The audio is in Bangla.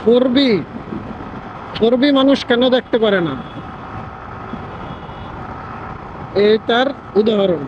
চর্বি চর্বি মানুষ কেন দেখতে পারে না, এই তার উদাহরণ।